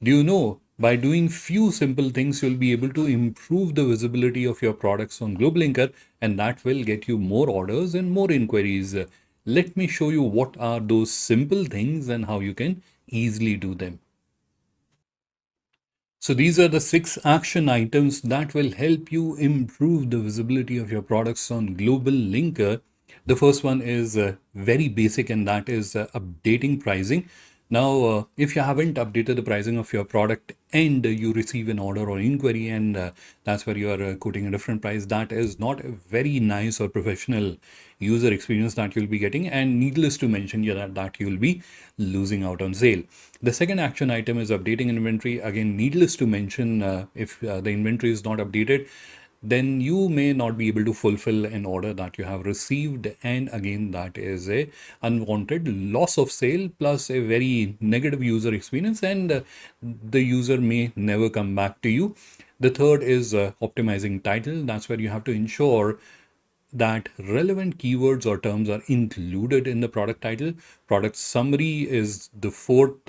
Do you know, by doing few simple things, you'll be able to improve the visibility of your products on GlobalInker, and that will get you more orders and more inquiries. Let me show you what are those simple things and how you can easily do them. So these are the 6 action items that will help you improve the visibility of your products on Global Linker. The first one is very basic, and that is updating pricing. Now, if you haven't updated the pricing of your product and you receive an order or inquiry, and that's where you are quoting a different price, that is not a very nice or professional user experience that you'll be getting. And needless to mention, yeah, that you'll be losing out on sale. The second action item is updating inventory. Again, needless to mention, if the inventory is not updated, then you may not be able to fulfill an order that you have received, and again that is a unwanted loss of sale plus a very negative user experience, and the user may never come back to you. The third is optimizing title. That's where you have to ensure that relevant keywords or terms are included in the product title. Product summary is the fourth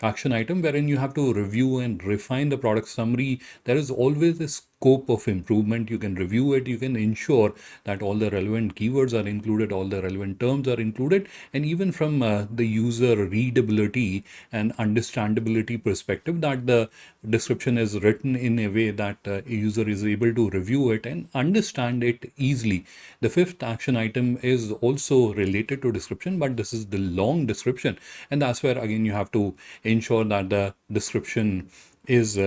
action item, wherein you have to review and refine the product summary. There is always a scope of improvement. You can review it, you can ensure that all the relevant keywords are included, all the relevant terms are included, and even from the user readability and understandability perspective, that the description is written in a way that a user is able to review it and understand it easily. The fifth action item is also related to description, but this is the long description, and that's where again you have to ensure that the description is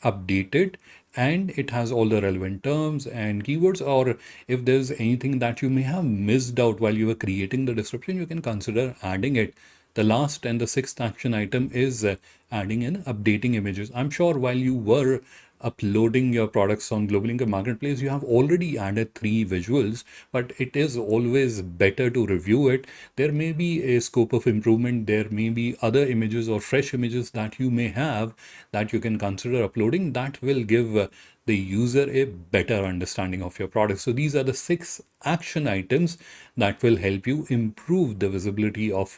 updated and it has all the relevant terms and keywords. Or if there's anything that you may have missed out while you were creating the description, you can consider adding it. The last and the sixth action item is adding and updating images. I'm sure while you were uploading your products on Global Income Marketplace, you have already added 3 visuals, but it is always better to review it. There may be a scope of improvement. There may be other images or fresh images that you may have that you can consider uploading, that will give the user a better understanding of your product. So these are the 6 action items that will help you improve the visibility of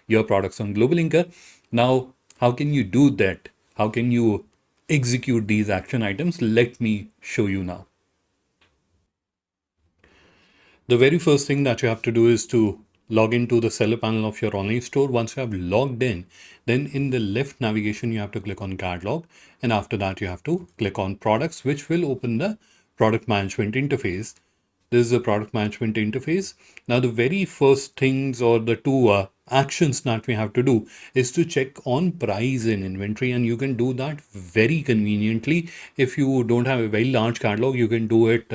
your products on Global Inker. Now, how can you do that? How can you execute these action items? Let me show you now. The very first thing that you have to do is to log into the seller panel of your online store. Once you have logged in, then in the left navigation, you have to click on catalog. And after that, you have to click on products, which will open the product management interface. This is a product management interface. Now, the very first things or the two actions that we have to do is to check on price in inventory, and you can do that very conveniently. If you don't have a very large catalog, you can do it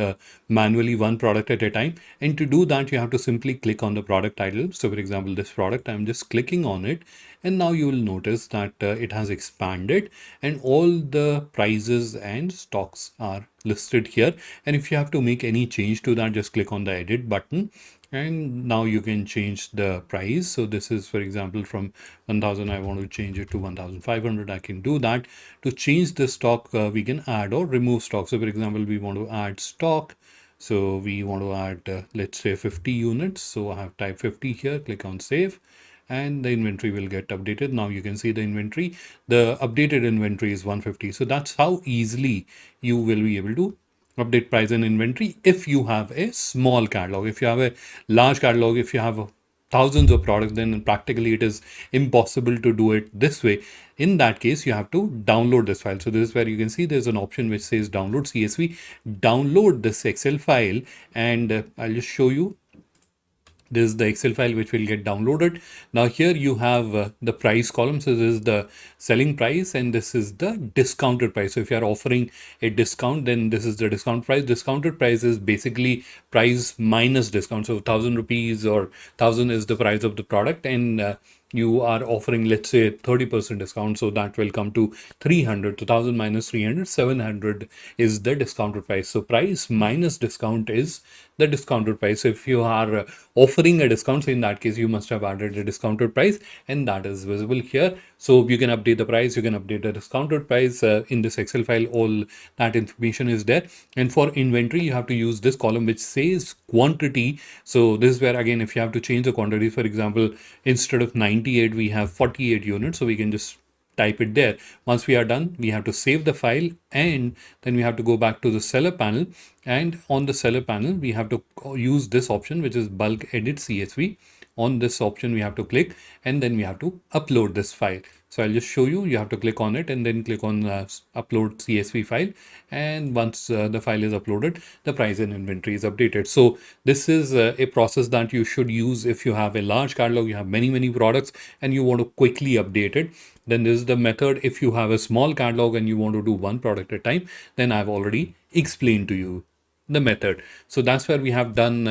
manually, one product at a time. And to do that, you have to simply click on the product title. So for example, this product, I'm just clicking on it, and now you will notice that it has expanded and all the prices and stocks are listed here. And if you have to make any change to that, just click on the edit button, and now you can change the price. So this is, for example, from 1000, I want to change it to 1500. I can do that. To change the stock, we can add or remove stock. So for example, we want to add stock. So we want to add, let's say 50 units. So I have type 50 here, click on save, and the inventory will get updated. Now you can see the inventory, the updated inventory is 150. So that's how easily you will be able to update price and inventory if you have a small catalog. If you have a large catalog, if you have thousands of products, then practically it is impossible to do it this way. In that case, you have to download this file. So this is where you can see there's an option which says download CSV. Download this Excel file, and I'll just show you. This is the Excel file which will get downloaded. Now here you have the price column. So this is the selling price and this is the discounted price. So if you are offering a discount, then this is the discount price. Discounted price is basically price minus discount. So 1000 rupees or 1000 is the price of the product, and you are offering, let's say, 30% discount. So that will come to 300. 1000 minus 300, 700 is the discounted price. So price minus discount is the discounted price. So if you are offering a discount, so in that case, you must have added a discounted price, and that is visible here. So you can update the price, you can update the discounted price in this Excel file. All that information is there. And for inventory, you have to use this column which says quantity. So this is where, again, if you have to change the quantity, for example, instead of 98, we have 48 units. So we can just type it there. Once we are done, we have to save the file, and then we have to go back to the seller panel. And on the seller panel, we have to use this option, which is bulk edit CSV. On this option, we have to click, and then we have to upload this file. So I'll just show you. You have to click on it and then click on upload CSV file. And once the file is uploaded, the price and inventory is updated. So this is a process that you should use if you have a large catalog, you have many products, and you want to quickly update it. Then this is the method. If you have a small catalog and you want to do one product at a time, then I've already explained to you the method. So that's where we have done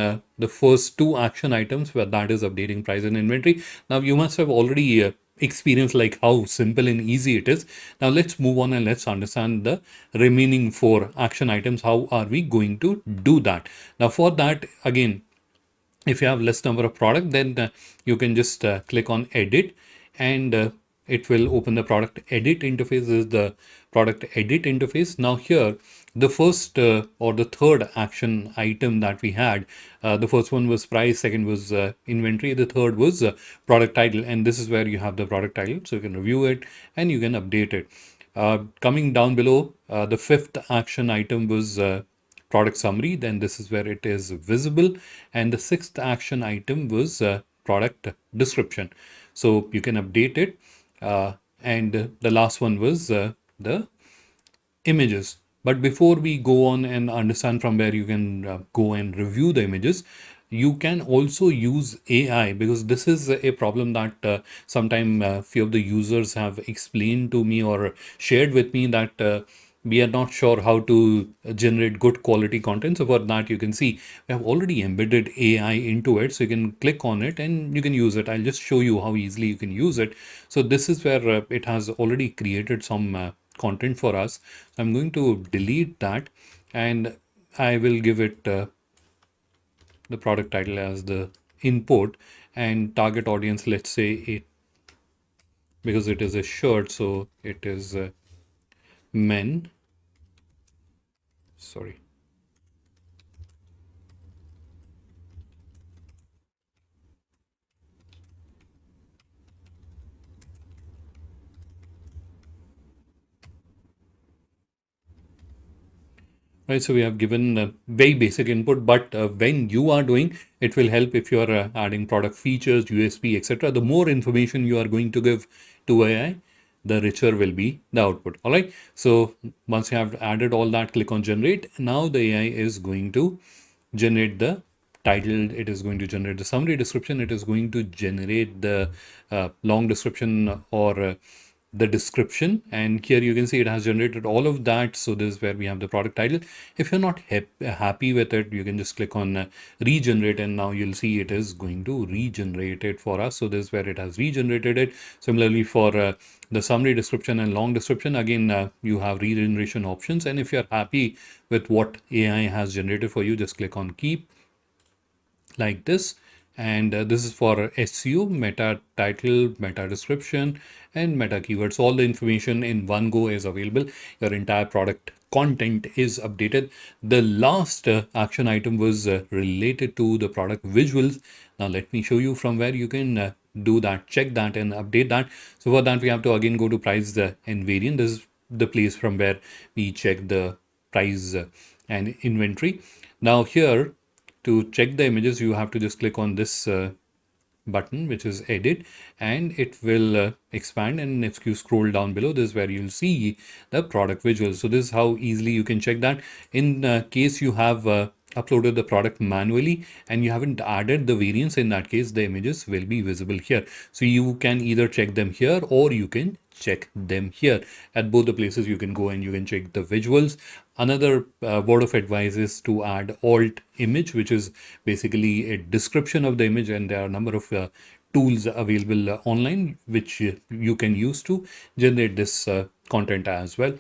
the first two action items, where that is updating price and inventory. Now you must have already experienced like how simple and easy it is. Now let's move on and let's understand the remaining four action items. How are we going to do that? Now for that, again, if you have less number of product, then you can just click on edit, and it will open the product edit interface. This is the product edit interface. Now here, the first or the third action item that we had, the first one was price, second was inventory, the third was product title, and this is where you have the product title, so you can review it and you can update it. Coming down below, the fifth action item was product summary. Then this is where it is visible. And the sixth action item was product description. So you can update it. And the last one was the images. But before we go on and understand from where you can go and review the images, you can also use AI, because this is a problem that sometime few of the users have explained to me or shared with me, that we are not sure how to generate good quality content. So for that, you can see we have already embedded AI into it. So you can click on it and you can use it. I'll just show you how easily you can use it. So this is where it has already created some content for us. So I'm going to delete that, and I will give it the product title as the input, and target audience, let's say it, because it is a shirt, so it is men. Sorry. Right, so we have given a very basic input, but when you are doing, it will help if you are adding product features, USP, etc. The more information you are going to give to AI, the richer will be the output. All right. So once you have added all that, click on generate. Now the AI is going to generate the title, it is going to generate the summary description, it is going to generate the long description or the description. And here you can see it has generated all of that. So this is where we have the product title. If you're not happy with it, you can just click on regenerate, and now you'll see it is going to regenerate it for us. So this is where it has regenerated it. Similarly for the summary description and long description, again you have regeneration options, and if you're happy with what AI has generated for you, just click on keep, like this. And this is for SEO, meta title, meta description, and meta keywords. All the information in one go is available. Your entire product content is updated. The last action item was related to the product visuals. Now let me show you from where you can do that, check that and update that. So for that, we have to again go to price and variant. This is the place from where we check the price and inventory. Now here, to check the images, you have to just click on this button, which is edit, and it will expand. And if you scroll down below, this is where you'll see the product visuals. So this is how easily you can check that. In case you have uploaded the product manually and you haven't added the variants, in that case the images will be visible here. So you can either check them here or you can check them here. At both the places you can go and you can check the visuals. Another word of advice is to add alt image, which is basically a description of the image, and there are a number of tools available online which you can use to generate this content as well.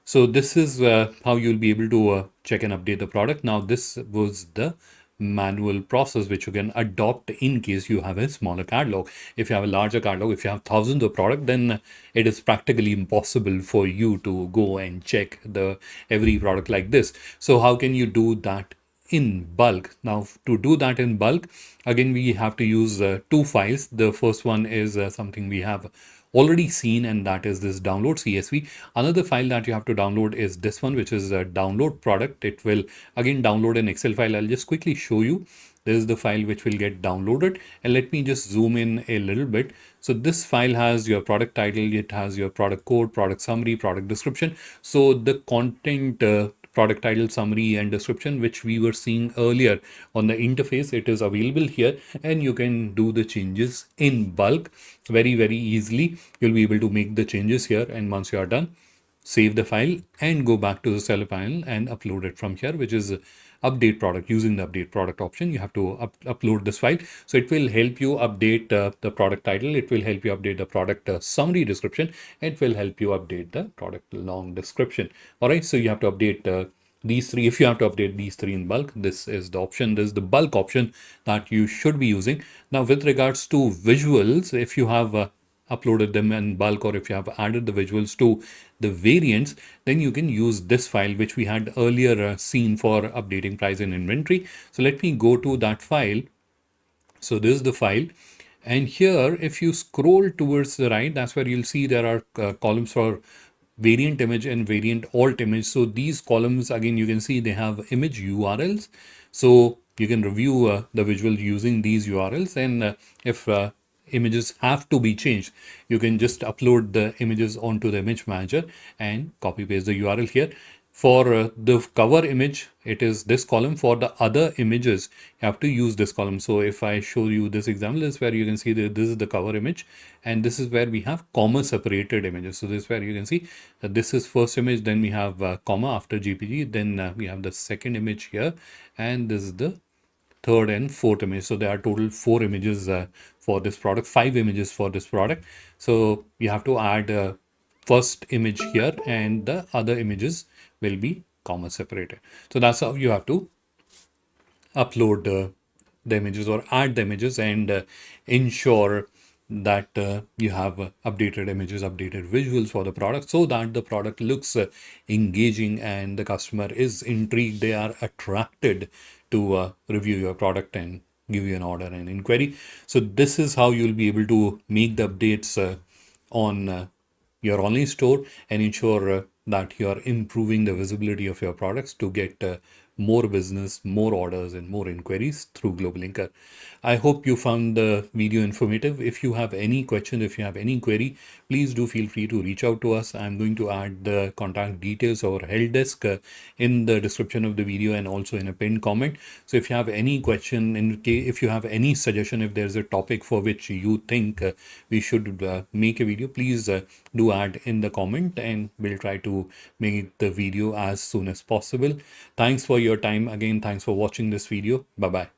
So this is how you'll be able to check and update the product. Now this was the manual process which you can adopt in case you have a smaller catalog. If you have a larger catalog, if you have thousands of products, then it is practically impossible for you to go and check the every product like this. So how can you do that in bulk? Now to do that in bulk, again we have to use two files. The first one is something we have already seen, and that is this download CSV. Another file that you have to download is this one, which is a download product. It will again download an Excel file. I'll just quickly show you. This is the file which will get downloaded, and let me just zoom in a little bit. So this file has your product title, it has your product code, product summary, product description. So the content, product title, summary, and description, which we were seeing earlier on the interface, it is available here, and you can do the changes in bulk very easily. You'll be able to make the changes here, and once you are done, save the file and go back to the seller panel and upload it from here, which is update product. Using the update product option, you have to upload this file. So it will help you update the product title, it will help you update the product summary description, it will help you update the product long description. All right, so you have to update these three. If you have to update these three in bulk, this is the option. This is the bulk option that you should be using. Now with regards to visuals, if you have uploaded them in bulk, or if you have added the visuals to the variants, then you can use this file which we had earlier seen for updating price and inventory. So let me go to that file. So this is the file, and here if you scroll towards the right, that's where you'll see there are columns for variant image and variant alt image. So these columns, again, you can see they have image URLs. So you can review the visual using these URLs, and if images have to be changed, you can just upload the images onto the image manager and copy paste the URL here. For the cover image, it is this column. For the other images, you have to use this column. So if I show you this example, is where you can see that this is the cover image, and this is where we have comma separated images. So this is where you can see that this is first image, then we have comma after GPG, then we have the second image here, and this is the third and fourth image. So there are total 4 images for this product, 5 images for this product. So you have to add first image here, and the other images will be comma separated. So that's how you have to upload the images or add the images, and ensure that you have updated images, updated visuals for the product, so that the product looks engaging and the customer is intrigued, they are attracted to review your product and give you an order and inquiry. So this is how you'll be able to make the updates on your online store, and ensure that you are improving the visibility of your products to get more business, more orders, and more inquiries through Global Linker. I hope you found the video informative. If you have any question, if you have any query, please do feel free to reach out to us. I'm going to add the contact details of our help desk in the description of the video, and also in a pinned comment. So if you have any question, if you have any suggestion, if there's a topic for which you think we should make a video, please do add in the comment, and we'll try to make the video as soon as possible. Thanks for your time. Again, thanks for watching this video. Bye bye.